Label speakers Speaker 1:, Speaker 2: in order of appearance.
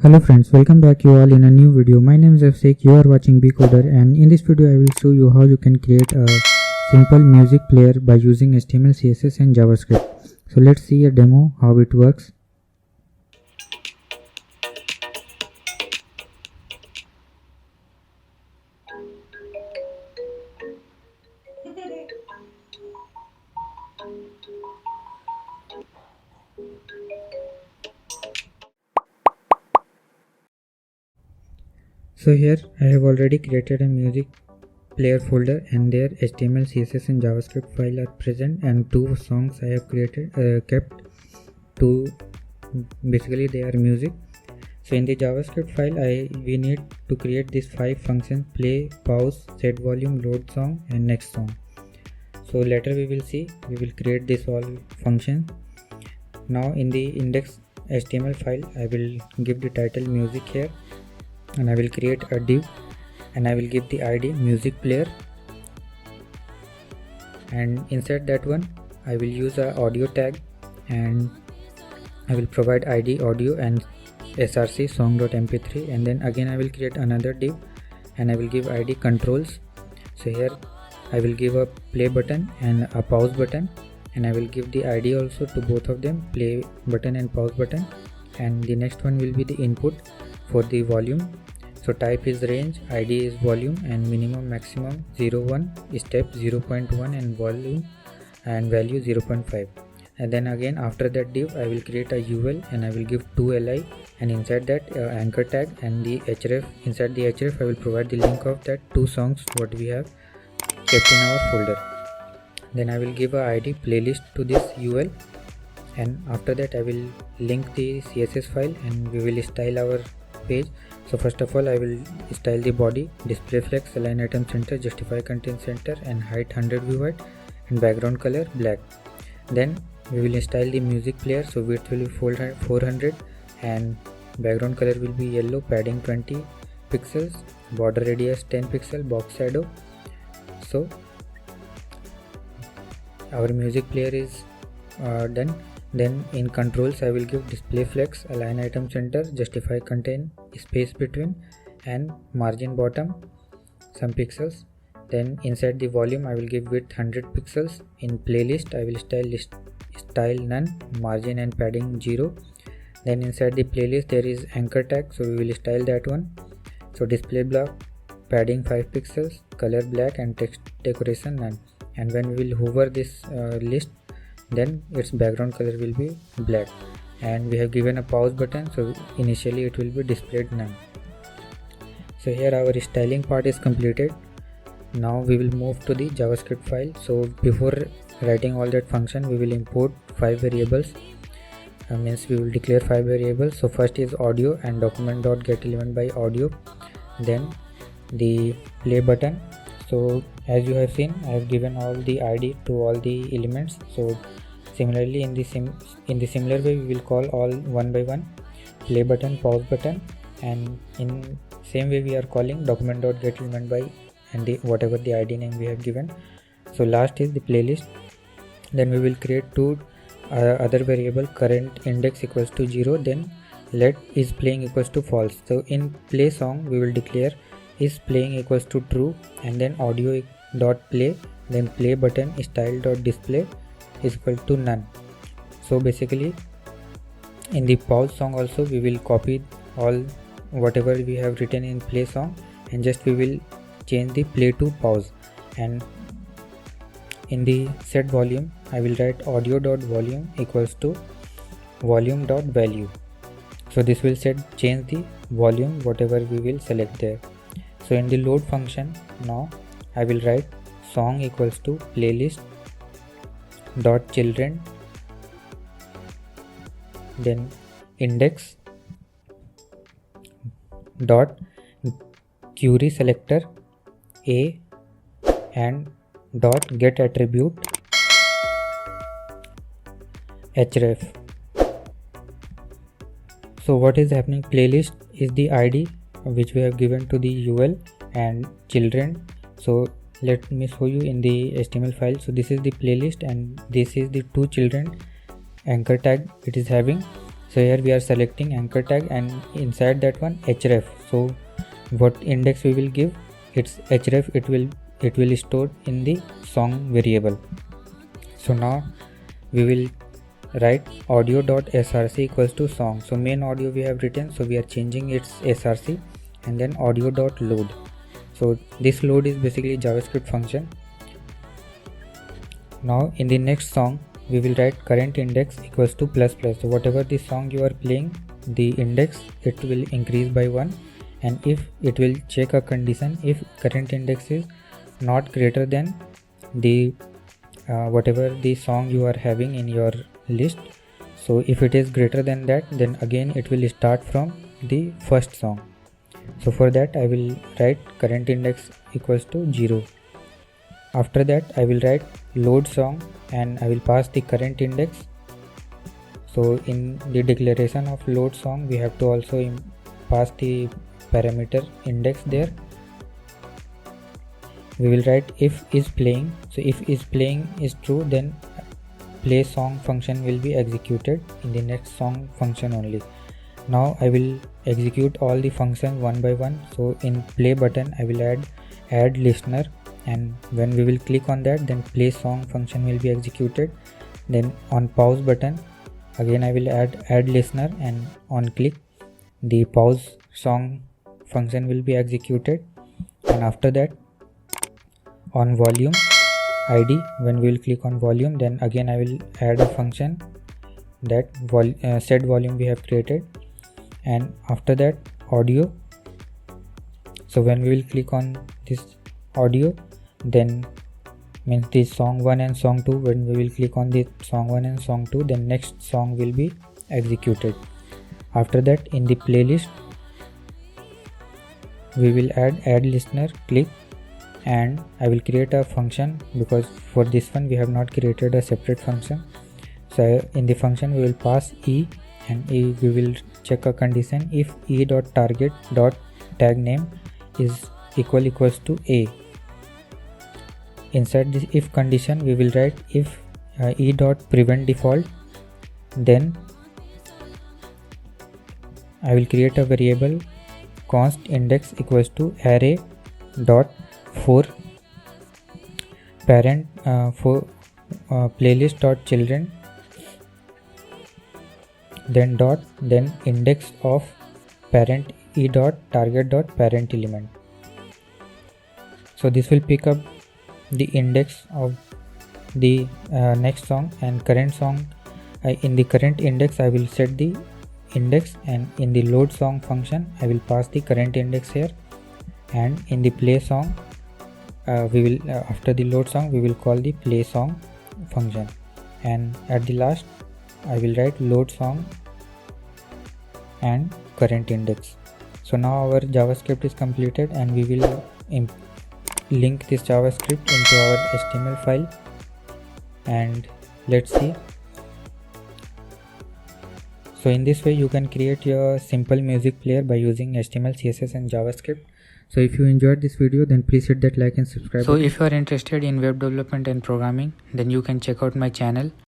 Speaker 1: Hello friends, welcome back you all in a new video. My name is Afsek, you are watching Bcoder, and in this video I will show you how you can create a simple music player by using HTML, CSS and JavaScript. So let's see a demo how it works. So here I have already created a music player folder, and there HTML, CSS and JavaScript file are present, and two songs I have kept two. Basically they are music. So in the JavaScript file we need to create these 5 functions: play, pause, set volume, load song and next song. So later we will create this all functions. Now in the index HTML file I will give the title music here, and I will create a div and I will give the ID music player, and inside that one I will use a audio tag and I will provide ID audio and src song.mp3, and then again I will create another div and I will give ID controls. So here I will give a play button and a pause button, and I will give the ID also to both of them, play button and pause button, and the next one will be the input for the volume. So type is range, ID is volume, and minimum maximum 01, step 0.1 and volume and value 0.5. And then again after that div I will create a UL and I will give 2li, and inside that anchor tag and the href. Inside the href I will provide the link of that 2 songs what we have kept in our folder. Then I will give a ID playlist to this UL, and after that I will link the CSS file and we will style our page. So first of all I will style the body, display flex, align item center, justify content center and height 100 view height and background color black. Then we will style the music player. So width will be 400 and background color will be yellow, padding 20 pixels, border radius 10 pixel, box shadow. So our music player is done. Then in controls I will give display flex, align item center, justify content, space between and margin bottom some pixels. Then inside the volume I will give width 100 pixels. In playlist I will style none, margin and padding 0. Then inside the playlist there is anchor tag, so we will style that one. So display block, padding 5 pixels, color black and text decoration none. And when we will hover this list, then its background color will be black, and we have given a pause button, so initially it will be displayed none. So here our styling part is completed. Now we will move to the JavaScript file. So before writing all that function we will import 5 variables, means we will declare 5 variables. So first is audio and document.getElement by audio, then the play button. So as you have seen I have given all the ID to all the elements. So similarly in the similar way we will call all one by one, play button, pause button, and in same way we are calling document.getElement by and the whatever the ID name we have given. So last is the playlist. Then we will create 2 other variable, current index equals to 0, then let is playing equals to false. So in play song we will declare is playing equals to true, and then audio dot play, then play button style dot display is equal to none. So basically in the pause song also we will copy all whatever we have written in play song, and just we will change the play to pause. And in the set volume I will write audio dot volume equals to volume dot value. So this will change the volume whatever we will select there. So in the load function now I will write song equals to playlist dot children, then index dot query selector a and dot get attribute href. So what is happening, playlist is the ID which we have given to the UL, and children. So let me show you in the HTML file. So this is the playlist and this is the 2 children anchor tag it is having. So here we are selecting anchor tag, and inside that one href. So what index we will give, it's href, it will store in the song variable. So now we will write audio.src equals to song. So main audio we have written, so we are changing its src, and then audio.load. So this load is basically JavaScript function. Now in the next song we will write current index equals to plus plus. So whatever the song you are playing, the index, it will increase by 1, and if it will check a condition, if current index is not greater than the whatever the song you are having in your list. So if it is greater than that, then again it will start from the first song. So for that I will write current index equals to 0. After that I will write load song, and I will pass the current index. So in the declaration of load song we have to also pass the parameter index there. We will write if is playing. So if is playing is true, then play song function will be executed in the next song function only. Now I will execute all the functions one by one. So in play button I will add listener, and when we will click on that, then play song function will be executed. Then on pause button again I will add listener, and on click the pause song function will be executed. And after that on volume id, when we will click on volume, then again I will add a function that set volume we have created. And after that audio, so when we will click on this audio, then means the song 1 and song 2, when we will click on the song 1 and song 2, then next song will be executed. After that in the playlist we will add listener, click, and I will create a function, because for this one we have not created a separate function. So in the function we will pass e, and we will check a condition if e.target.tag name is equals to a. Inside this if condition we will write if e.prevent default, then I will create a variable const index equals to array dot for parent for playlist dot children, then index of parent e dot target dot parent element. So this will pick up the index of the next song and current song. In the current index I will set the index, and in the load song function I will pass the current index here, and in the play song we will after the load song we will call the play song function, and at the last I will write load song and current index. So now our JavaScript is completed, and we will link this JavaScript into our HTML file, and let's see. So in this way you can create your simple music player by using HTML, CSS and JavaScript. So if you enjoyed this video, then please hit that like and subscribe. So if you are interested in web development and programming, then you can check out my channel.